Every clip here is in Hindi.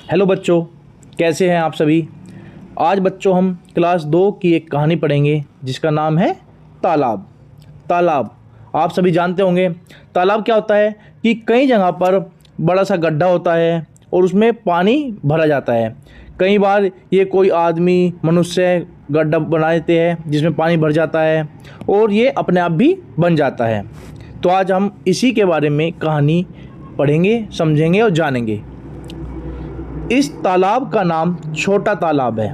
हेलो बच्चों, कैसे हैं आप सभी। आज बच्चों हम क्लास 2 की एक कहानी पढ़ेंगे जिसका नाम है तालाब। तालाब आप सभी जानते होंगे। तालाब क्या होता है कि कई जगह पर बड़ा सा गड्ढा होता है और उसमें पानी भरा जाता है। कई बार ये कोई आदमी मनुष्य गड्ढा बना देते हैं जिसमें पानी भर जाता है और ये अपने आप भी बन जाता है। तो आज हम इसी के बारे में कहानी पढ़ेंगे, समझेंगे और जानेंगे। इस तालाब का नाम छोटा तालाब है।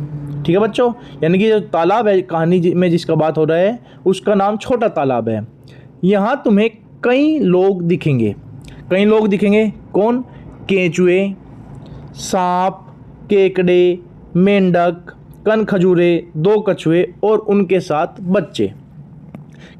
ठीक है बच्चों, यानी कि जो तालाब है कहानी में जिसका बात हो रहा है उसका नाम छोटा तालाब है। यहाँ तुम्हें कई लोग दिखेंगे। कौन? केंचुए, सांप, केकड़े, मेंढक, कन खजूरे, 2 कछुए और उनके साथ बच्चे।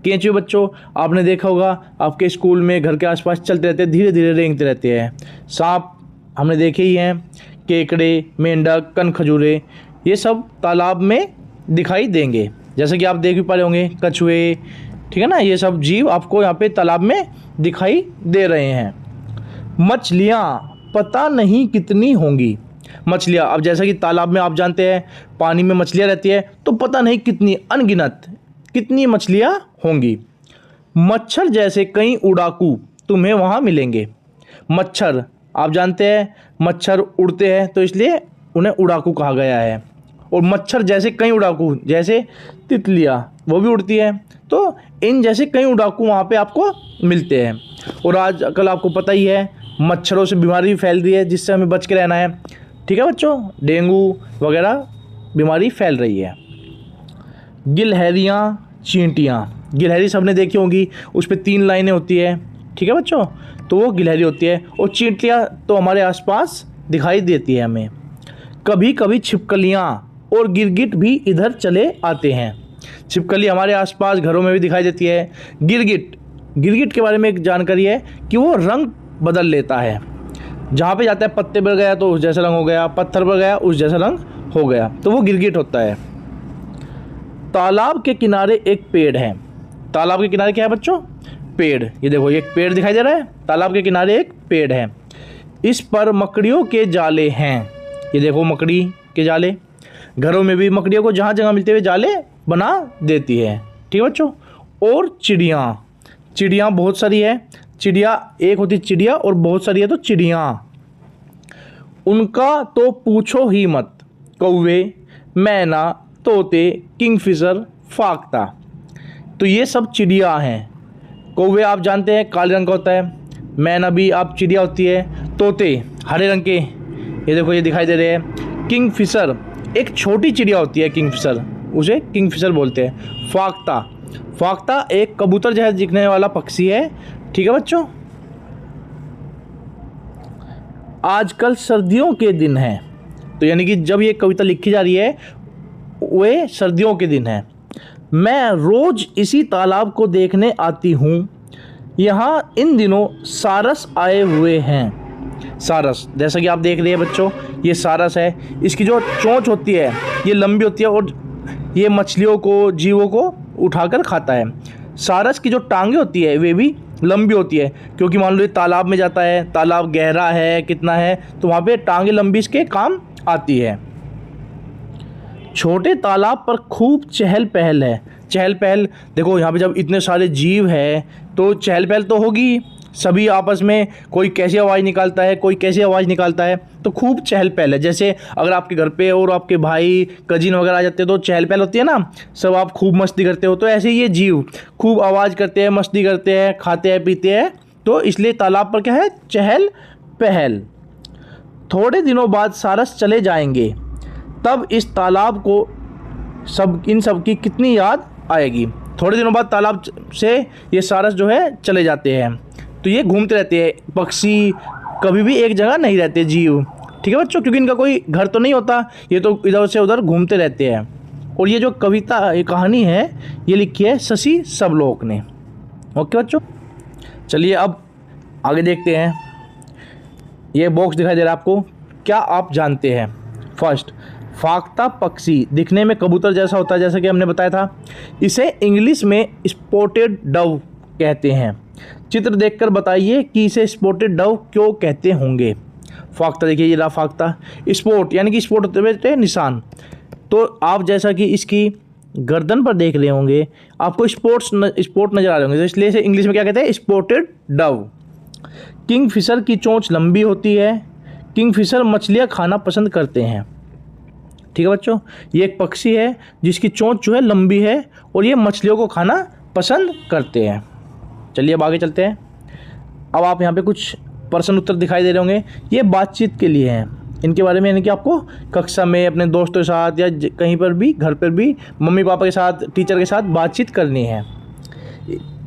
केंचुए बच्चों आपने देखा होगा, आपके स्कूल में घर के आसपास चलते रहते हैं, धीरे धीरे रेंगते रहते हैं। सांप हमने देखे ही हैं। केकड़े, मेंढक, कन खजूरे ये सब तालाब में दिखाई देंगे। जैसे कि आप देख भी पा रहे होंगे कछुए, ठीक है ना, ये सब जीव आपको यहाँ पे तालाब में दिखाई दे रहे हैं। मछलियाँ पता नहीं कितनी होंगी। मछलियाँ, अब जैसा कि तालाब में आप जानते हैं पानी में मछलियाँ रहती है, तो पता नहीं कितनी, अनगिनत कितनी मछलियाँ होंगी। मच्छर जैसे कई उड़ाकू तुम्हें वहाँ मिलेंगे। मच्छर आप जानते हैं मच्छर उड़ते हैं तो इसलिए उन्हें उड़ाकू कहा गया है। और मच्छर जैसे कई उड़ाकू, जैसे तितलियाँ वो भी उड़ती है, तो इन जैसे कई उड़ाकू वहाँ पे आपको मिलते हैं। और आजकल आपको पता ही है मच्छरों से बीमारी भी फैल रही है जिससे हमें बच के रहना है। ठीक है बच्चों, डेंगू वगैरह बीमारी फैल रही है। गिलहरियाँ, चींटियाँ। गिलहरी सबने देखी होंगी, उस पर 3 लाइनें होती है। ठीक है बच्चों, तो वो गिलहरी होती है। और चींटियाँ तो हमारे आसपास दिखाई देती है हमें। कभी कभी छिपकलियाँ और गिरगिट भी इधर चले आते हैं। छिपकली हमारे आसपास घरों में भी दिखाई देती है। गिरगिट के बारे में एक जानकारी है कि वो रंग बदल लेता है। जहाँ पे जाता है पत्ते पर गया तो उस जैसा रंग हो गया, पत्थर पर गया उस जैसा रंग हो गया, तो वो गिरगिट होता है। तालाब के किनारे एक पेड़ है। तालाब के किनारे क्या है बच्चों? पेड़। ये देखो, ये एक पेड़ दिखाई दे रहा है। तालाब के किनारे एक पेड़ है। इस पर मकड़ियों के जाले हैं। ये देखो मकड़ी के जाले। घरों में भी मकड़ियों को जहाँ जगह मिलते हुए जाले बना देती है। ठीक है बच्चों। और चिड़ियाँ बहुत सारी है। चिड़िया एक होती चिड़िया और बहुत सारी है तो चिड़ियाँ। उनका तो पूछो ही मत। कौवे, मैना, तोते, किंगफिशर, फाख्ता, तो ये सब चिड़िया हैं। कौवे आप जानते हैं काले रंग का होता है। मैना भी आप चिड़िया होती है। तोते हरे रंग के, ये देखो ये दिखाई दे रहे हैं। किंगफिशर एक छोटी चिड़िया होती है, किंगफिशर, उसे किंगफिशर बोलते हैं। फाख्ता एक कबूतर जैसा दिखने वाला पक्षी है। ठीक है बच्चों। आजकल सर्दियों के दिन हैं, तो यानी कि जब ये कविता लिखी जा रही है वे सर्दियों के दिन हैं। मैं रोज इसी तालाब को देखने आती हूँ। यहाँ इन दिनों सारस आए हुए हैं। सारस जैसा कि आप देख रहे हैं बच्चों, ये सारस है। इसकी जो चोंच होती है ये लंबी होती है और ये मछलियों को, जीवों को उठाकर खाता है। सारस की जो टांगे होती है वे भी लंबी होती है, क्योंकि मान लो ये तालाब में जाता है, तालाब गहरा है कितना है, तो वहाँ पे टांगे लंबी इसके काम आती है। छोटे तालाब पर खूब चहल पहल है। चहल पहल देखो, यहाँ पे जब इतने सारे जीव है तो चहल पहल तो होगी। सभी आपस में कोई कैसी आवाज़ निकालता है, कोई कैसी आवाज़ निकालता है, तो खूब चहल पहल है। जैसे अगर आपके घर पे और आपके भाई कजिन वगैरह आ जाते हैं तो चहल पहल होती है ना, सब आप खूब मस्ती करते हो, तो ऐसे ही ये जीव खूब आवाज़ करते हैं, मस्ती करते हैं, खाते हैं, पीते हैं, तो इसलिए तालाब पर क्या है? चहल पहल। थोड़े दिनों बाद सारस चले जाएंगे, तब इस तालाब को इन सब की कितनी याद आएगी। थोड़े दिनों बाद तालाब से ये सारस जो है चले जाते हैं, तो ये घूमते रहते हैं। पक्षी कभी भी एक जगह नहीं रहते, जीव। ठीक है बच्चों, क्योंकि इनका कोई घर तो नहीं होता, ये तो इधर से उधर घूमते रहते हैं। और ये जो कविता, ये कहानी है, ये लिखी है शशि सबलोक ने। ओके बच्चों, चलिए अब आगे देखते हैं। ये बॉक्स दिखाई दे रहा है आपको, क्या आप जानते हैं? फर्स्ट, फाख्ता पक्षी दिखने में कबूतर जैसा होता है, जैसा कि हमने बताया था। इसे इंग्लिश में स्पॉटेड डव कहते हैं। चित्र देखकर बताइए कि इसे स्पॉटेड डव क्यों कहते होंगे। फाख्ता, देखिए ये रहा फाख्ता। स्पॉट यानी कि स्पॉट होते हुए निशान। तो आप जैसा कि इसकी गर्दन पर देख रहे होंगे, आपको स्पॉट नज़र आ रहे होंगे, तो इसलिए इसे इंग्लिश में क्या कहते हैं, स्पॉटेड डव। किंगफिशर की चोंच लंबी होती है। किंगफिशर मछलियाँ खाना पसंद करते हैं। ठीक है बच्चों, ये एक पक्षी है जिसकी चोंच जो है लंबी है और ये मछलियों को खाना पसंद करते हैं। चलिए अब आगे चलते हैं। अब आप यहाँ पे कुछ प्रश्न उत्तर दिखाई दे रहे होंगे, ये बातचीत के लिए हैं। इनके बारे में यानी कि आपको कक्षा में अपने दोस्तों के साथ या कहीं पर भी, घर पर भी, मम्मी पापा के साथ, टीचर के साथ बातचीत करनी है।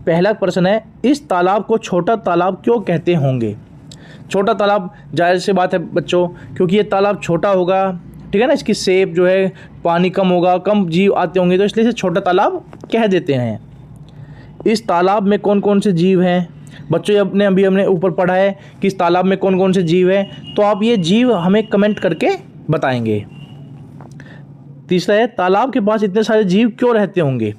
पहला प्रश्न है, इस तालाब को छोटा तालाब क्यों कहते होंगे? छोटा तालाब, जाहिर सी बात है बच्चों, क्योंकि ये तालाब छोटा होगा, ठीक है ना, इसकी शेप जो है, पानी कम होगा, कम जीव आते होंगे, तो इसलिए इसे छोटा तालाब कह देते हैं। इस तालाब में कौन कौन से जीव हैं? बच्चों अभी हमने ऊपर पढ़ा है कि इस तालाब में कौन कौन से जीव हैं, तो आप ये जीव हमें कमेंट करके बताएंगे। तीसरा है, तालाब के पास इतने सारे जीव क्यों रहते होंगे?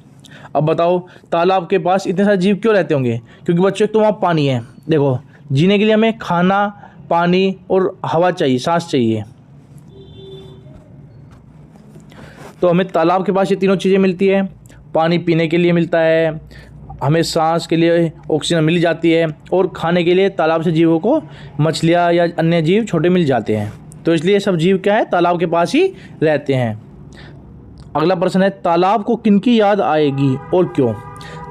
अब बताओ, तालाब के पास इतने सारे जीव क्यों रहते होंगे? क्योंकि बच्चों एक तो वहाँ पानी है, देखो जीने के लिए हमें खाना, पानी और हवा चाहिए, सांस चाहिए। तो हमें तालाब के पास ये तीनों चीज़ें मिलती है। पानी पीने के लिए मिलता है, हमें सांस के लिए ऑक्सीजन मिल जाती है, और खाने के लिए तालाब से जीवों को मछलियाँ या अन्य जीव छोटे मिल जाते हैं। तो इसलिए सब जीव क्या है, तालाब के पास ही रहते हैं। अगला प्रश्न है, तालाब को किनकी याद आएगी और क्यों?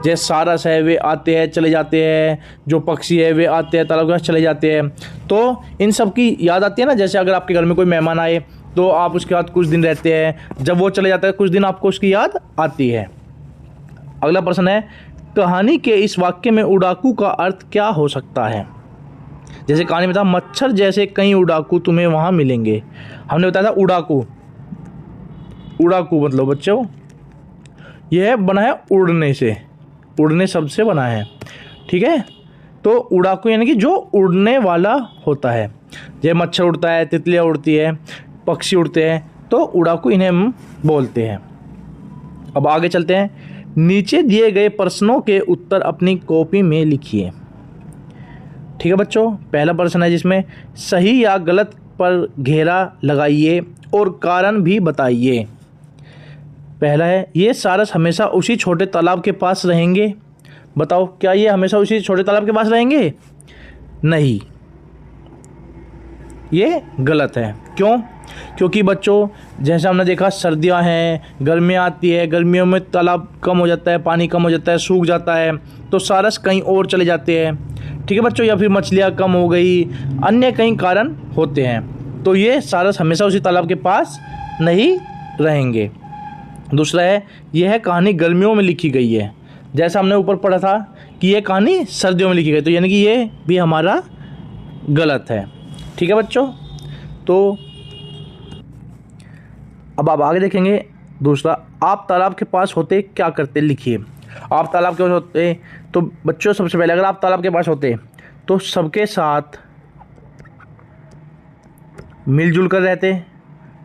जैसे सारस है, वे आते हैं चले जाते हैं, जो पक्षी है वे आते हैं तालाब के पास चले जाते हैं, तो इन सब की याद आती है ना। जैसे अगर आपके घर में कोई मेहमान आए तो आप उसके साथ कुछ दिन रहते हैं, जब वो चले जाता है कुछ दिन आपको उसकी याद आती है। अगला प्रश्न है, कहानी के इस वाक्य में उड़ाकू का अर्थ क्या हो सकता है? जैसे कहानी में था, मच्छर जैसे कई उड़ाकू तुम्हें वहाँ मिलेंगे। हमने बताया था उड़ाकू, उड़ाकू मतलब बच्चों यह बना है उड़ने से, उड़ने शब्द से बना है, ठीक है। तो उड़ाकू यानी कि जो उड़ने वाला होता है। जैसे मच्छर उड़ता है, तितलियाँ उड़ती है, पक्षी उड़ते हैं, तो उड़ाकू इन्हें हम बोलते हैं। अब आगे चलते हैं। नीचे दिए गए प्रश्नों के उत्तर अपनी कॉपी में लिखिए। ठीक है बच्चों, पहला प्रश्न है जिसमें सही या गलत पर घेरा लगाइए और कारण भी बताइए। पहला है, ये सारस हमेशा उसी छोटे तालाब के पास रहेंगे। बताओ, क्या ये हमेशा उसी छोटे तालाब के पास रहेंगे? नहीं, ये गलत है। क्यों? क्योंकि बच्चों जैसे हमने देखा, सर्दियां हैं, गर्मियाँ आती है, गर्मियों में तालाब कम हो जाता है, पानी कम हो जाता है, सूख जाता है, तो सारस कहीं और चले जाते हैं, ठीक है बच्चों, या फिर मछलियाँ कम हो गई, अन्य कई कारण होते हैं, तो ये सारस हमेशा उसी तालाब के पास नहीं रहेंगे। दूसरा है, यह कहानी गर्मियों में लिखी गई है। जैसा हमने ऊपर पढ़ा था कि यह कहानी सर्दियों में लिखी गई, तो यानी कि ये भी हमारा गलत है। ठीक है बच्चों, तो अब आप आगे देखेंगे। दूसरा, आप तालाब के पास होते क्या करते? लिखिए। आप तालाब के पास होते तो बच्चों सबसे पहले अगर आप तालाब के पास होते तो सबके साथ मिलजुल कर रहते,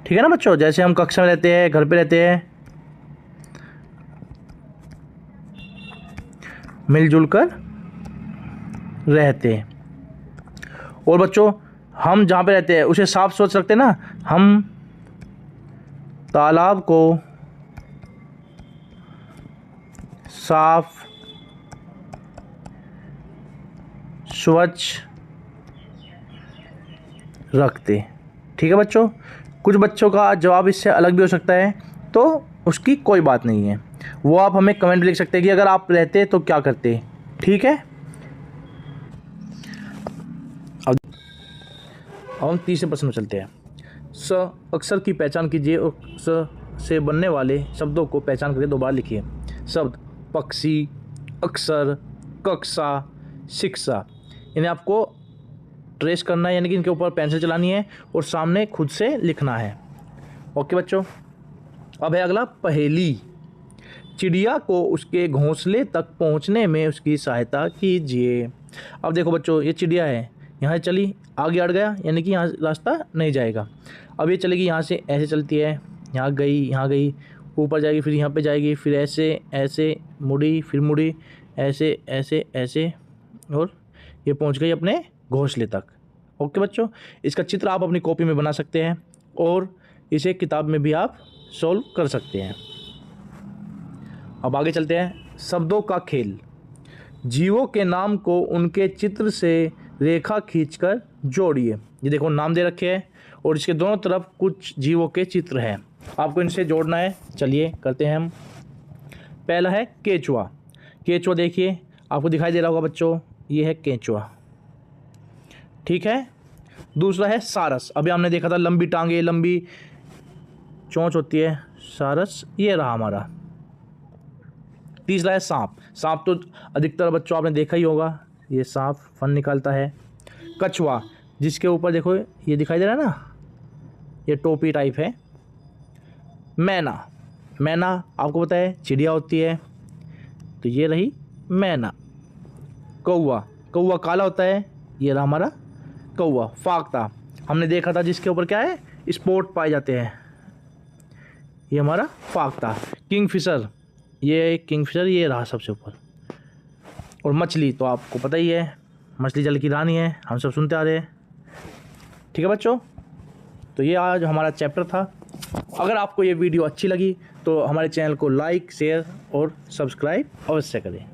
ठीक है ना बच्चों। जैसे हम कक्षा में रहते हैं, घर पे रहते हैं, मिलजुल कर रहते हैं। और बच्चों हम जहाँ पे रहते हैं उसे साफ स्वच्छ रखते ना, हम तालाब को साफ स्वच्छ रखते। ठीक है बच्चों, कुछ बच्चों का जवाब इससे अलग भी हो सकता है, तो उसकी कोई बात नहीं है, वो आप हमें कमेंट लिख सकते हैं कि अगर आप रहते तो क्या करते। ठीक है, अब हम तीसरे प्रश्न में चलते हैं। स अक्षर की पहचान कीजिए और स से बनने वाले शब्दों को पहचान करके दो बार लिखिए। शब्द पक्षी, अक्षर, कक्षा, शिक्षा, इन्हें आपको ट्रेस करना है, यानी कि इनके ऊपर पेंसिल चलानी है और सामने खुद से लिखना है। ओके बच्चों, अब है अगला पहेली। चिड़िया को उसके घोंसले तक पहुंचने में उसकी सहायता कीजिए। अब देखो बच्चों, ये चिड़िया है, यहाँ चली, आगे अड़ गया, यानी कि यहाँ रास्ता नहीं जाएगा। अब ये चलेगी, यहाँ से ऐसे चलती है, यहाँ गई, ऊपर जाएगी, फिर यहाँ पे जाएगी, फिर ऐसे ऐसे मुड़ी, फिर मुड़ी, ऐसे ऐसे ऐसे, और ये पहुँच गई अपने घोंसले तक। ओके बच्चों, इसका चित्र आप अपनी कॉपी में बना सकते हैं और इसे किताब में भी आप सॉल्व कर सकते हैं। अब आगे चलते हैं। शब्दों का खेल। जीवों के नाम को उनके चित्र से रेखा खींचकर जोड़िए। ये देखो नाम दे रखे हैं और इसके दोनों तरफ कुछ जीवों के चित्र हैं, आपको इनसे जोड़ना है। चलिए करते हैं हम। पहला है केंचुआ। केंचुआ देखिए आपको दिखाई दे रहा होगा बच्चों, ये है केंचुआ, ठीक है। दूसरा है सारस। अभी हमने देखा था लंबी टांगे लंबी चोंच होती है, सारस ये रहा हमारा। तीसरा है सांप। सांप तो अधिकतर बच्चों आपने देखा ही होगा, ये सांप फन निकालता है। कछुआ, जिसके ऊपर देखो ये दिखाई दे रहा है ना, ये टोपी टाइप है। मैना। मैना आपको पता है चिड़िया होती है, तो ये रही मैना। कौवा। कौवा काला होता है, ये रहा हमारा कौवा। फाख्ता हमने देखा था जिसके ऊपर क्या है, स्पॉट पाए जाते हैं, ये हमारा फाख्ता। किंगफिशर, ये किंगफिशर ये रहा सबसे ऊपर। और मछली तो आपको पता ही है, मछली जल की रानी है, हम सब सुनते आ रहे हैं, ठीक है बच्चों। तो ये आज हमारा चैप्टर था। अगर आपको ये वीडियो अच्छी लगी तो हमारे चैनल को लाइक शेयर और सब्सक्राइब अवश्य करें।